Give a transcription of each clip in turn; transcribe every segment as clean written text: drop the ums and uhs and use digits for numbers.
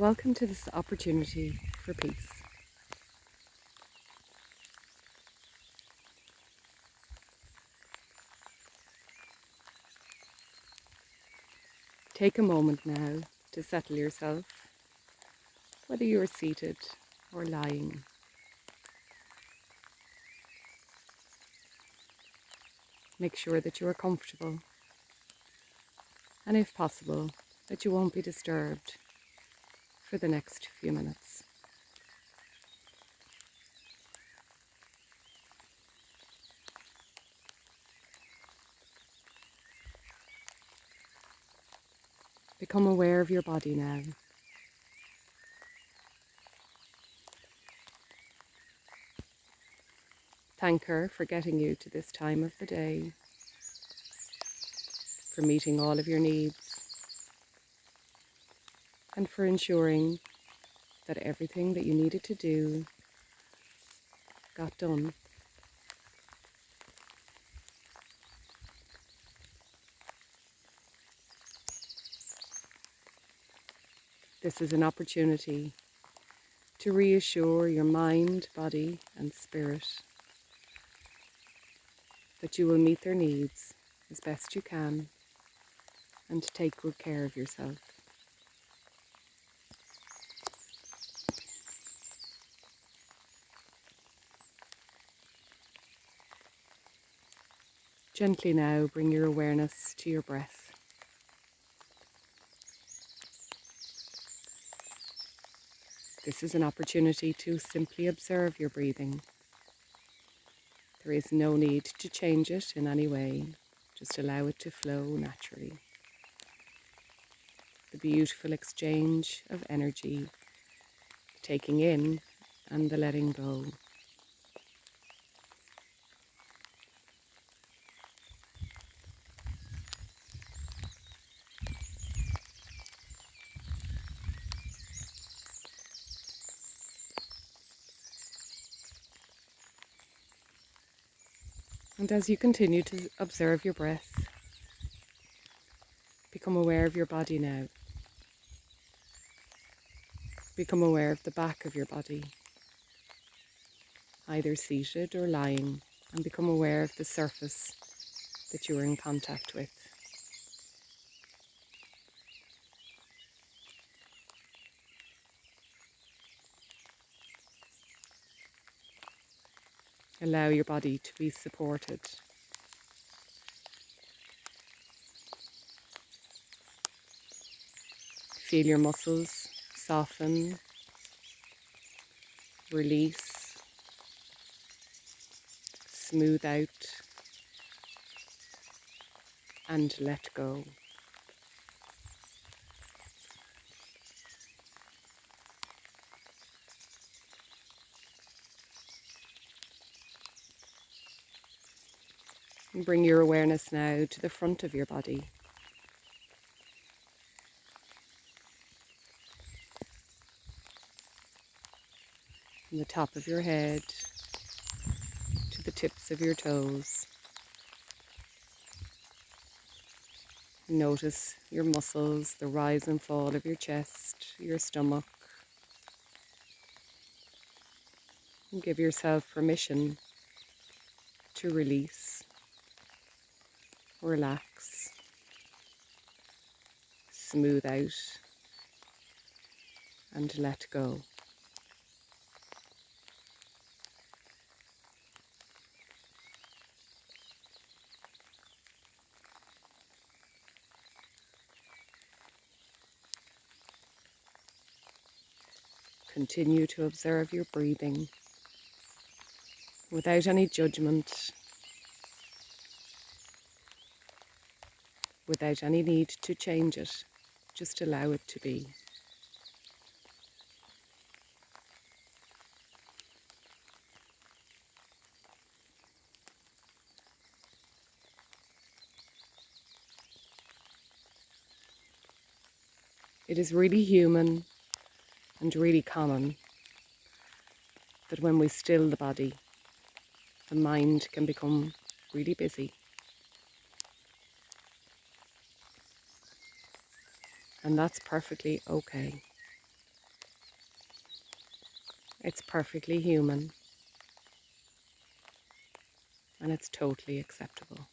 Welcome to this opportunity for peace. Take a moment now to settle yourself, whether you are seated or lying. Make sure that you are comfortable, and if possible, that you won't be disturbed for the next few minutes. Become aware of your body now. Thank her for getting you to this time of the day, for meeting all of your needs, and for ensuring that everything that you needed to do got done. This is an opportunity to reassure your mind, body, and spirit that you will meet their needs as best you can and take good care of yourself. Gently now bring your awareness to your breath. This is an opportunity to simply observe your breathing. There is no need to change it in any way, just allow it to flow naturally. The beautiful exchange of energy, taking in and the letting go. And as you continue to observe your breath, become aware of your body now. Become aware of the back of your body, either seated or lying, and become aware of the surface that you are in contact with. Allow your body to be supported. Feel your muscles soften, release, smooth out, and let go. And bring your awareness now to the front of your body. From the top of your head to the tips of your toes. Notice your muscles, the rise and fall of your chest, your stomach. And give yourself permission to release, relax, smooth out, and let go. Continue to observe your breathing without any judgment, without any need to change it. Just allow it to be. It is really human and really common that when we still the body, the mind can become really busy. And that's perfectly okay. It's perfectly human, and it's totally acceptable.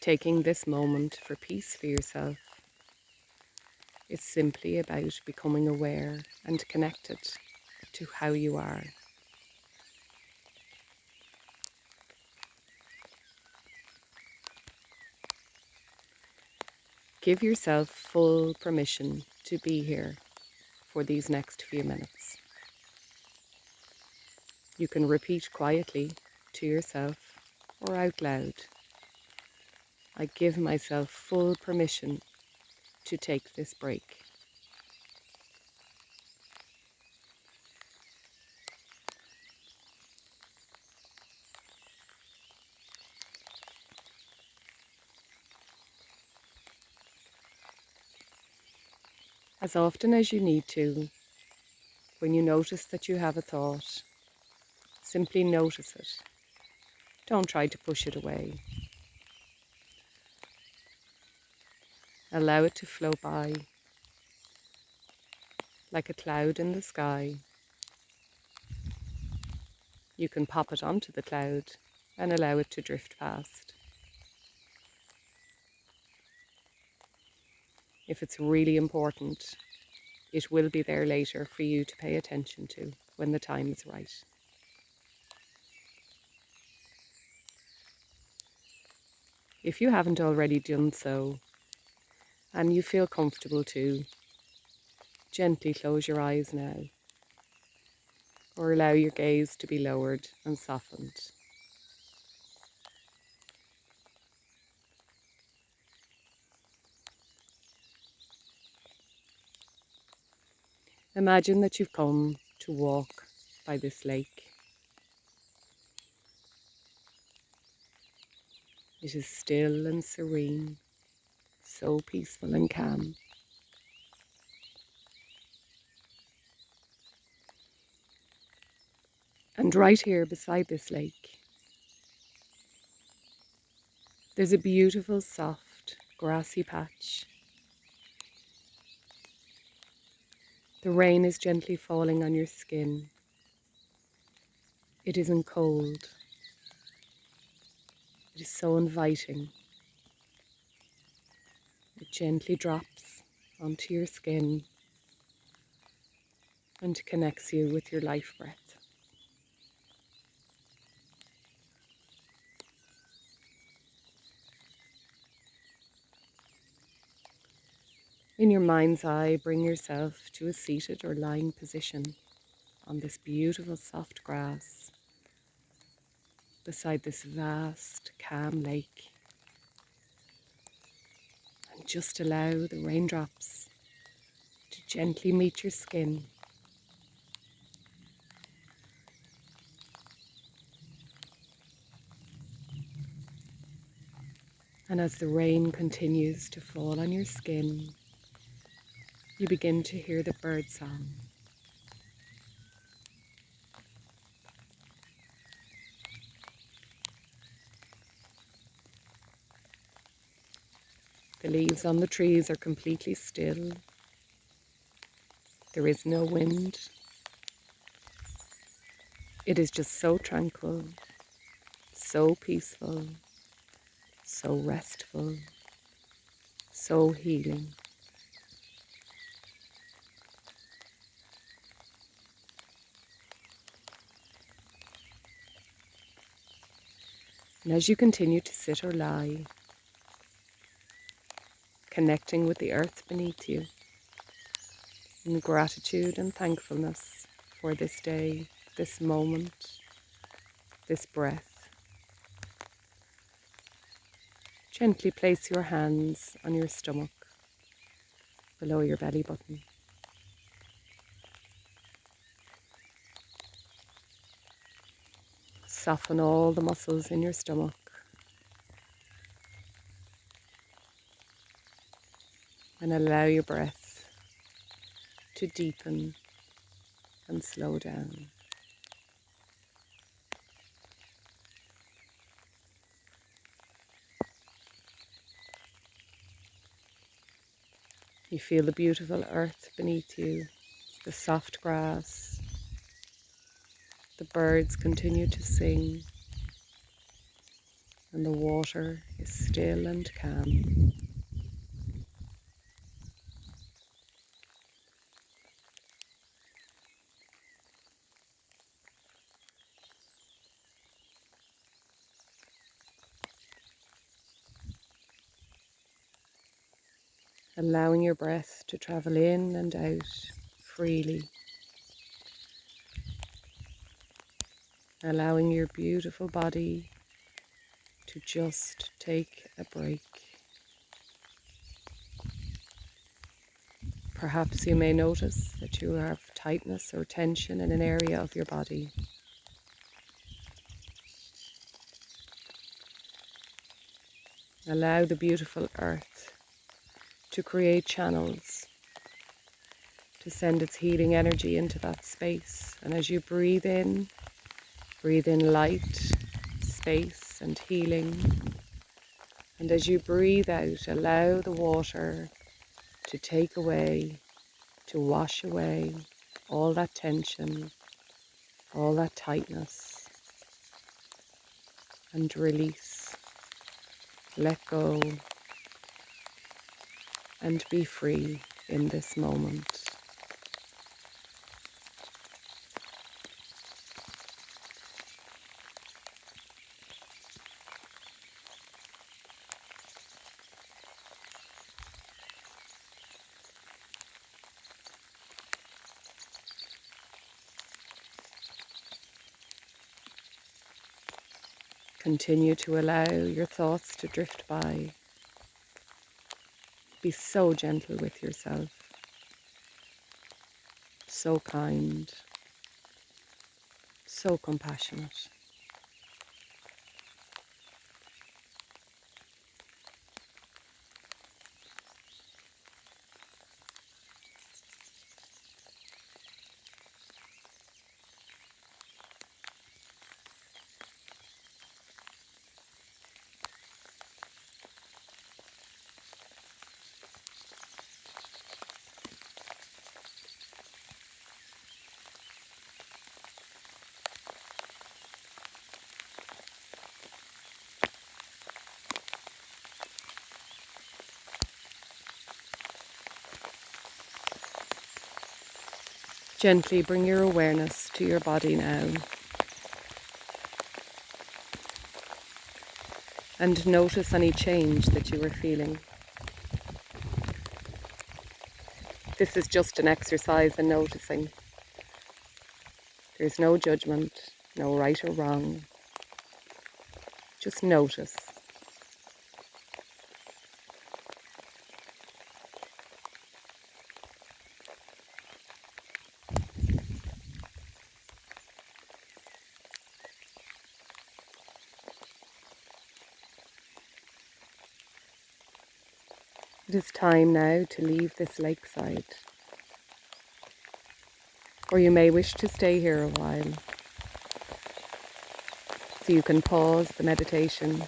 Taking this moment for peace for yourself is simply about becoming aware and connected to how you are. Give yourself full permission to be here for these next few minutes. You can repeat quietly to yourself or out loud, I give myself full permission to take this break. As often as you need to, when you notice that you have a thought, simply notice it. Don't try to push it away. Allow it to flow by like a cloud in the sky. You can pop it onto the cloud and allow it to drift past. If it's really important, it will be there later for you to pay attention to when the time is right. If you haven't already done so, and you feel comfortable to, gently close your eyes now, or allow your gaze to be lowered and softened. Imagine that you've come to walk by this lake. It is still and serene, so peaceful and calm. And right here beside this lake, there's a beautiful, soft, grassy patch. The rain is gently falling on your skin. It isn't cold. It is so inviting. It gently drops onto your skin and connects you with your life breath. In your mind's eye, bring yourself to a seated or lying position on this beautiful soft grass beside this vast, calm lake. And just allow the raindrops to gently meet your skin. And as the rain continues to fall on your skin, you begin to hear the bird song. The leaves on the trees are completely still. There is no wind. It is just so tranquil, so peaceful, so restful, so healing. And as you continue to sit or lie, connecting with the earth beneath you, in gratitude and thankfulness for this day, this moment, this breath, gently place your hands on your stomach, below your belly button. Soften all the muscles in your stomach. And allow your breath to deepen and slow down. You feel the beautiful earth beneath you, the soft grass. The birds continue to sing, and the water is still and calm. Allowing your breath to travel in and out freely. Allowing your beautiful body to just take a break. Perhaps you may notice that you have tightness or tension in an area of your body. Allow the beautiful earth to create channels to send its healing energy into that space. And as you breathe in light, space and healing. And as you breathe out, allow the water to take away, to wash away all that tension, all that tightness, and release. Let go and be free in this moment. Continue to allow your thoughts to drift by. Be so gentle with yourself, so kind, so compassionate. Gently bring your awareness to your body now and notice any change that you are feeling. This is just an exercise in noticing. There's no judgment, no right or wrong. Just notice. It is time now to leave this lakeside, or you may wish to stay here a while, so you can pause the meditation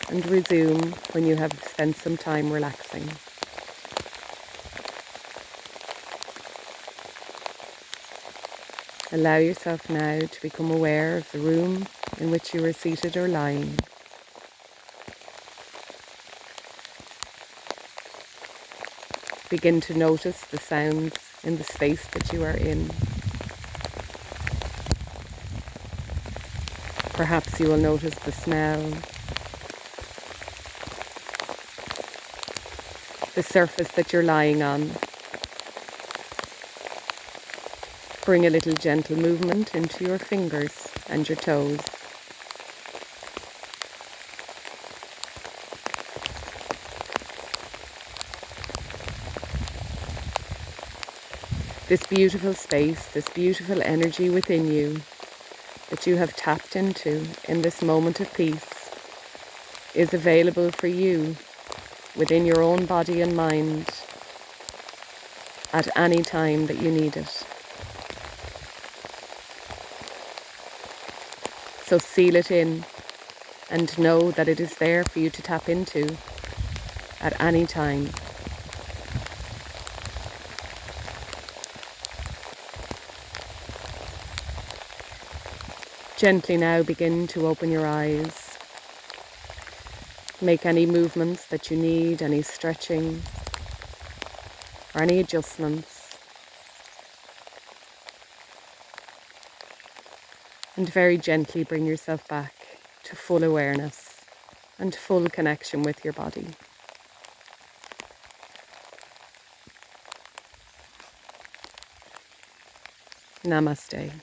and resume when you have spent some time relaxing. Allow yourself now to become aware of the room in which you are seated or lying. Begin to notice the sounds in the space that you are in. Perhaps you will notice the smell, the surface that you're lying on. Bring a little gentle movement into your fingers and your toes. This beautiful space, this beautiful energy within you that you have tapped into in this moment of peace is available for you within your own body and mind at any time that you need it. So seal it in and know that it is there for you to tap into at any time. Gently now begin to open your eyes. Make any movements that you need, any stretching or any adjustments. And very gently bring yourself back to full awareness and full connection with your body. Namaste.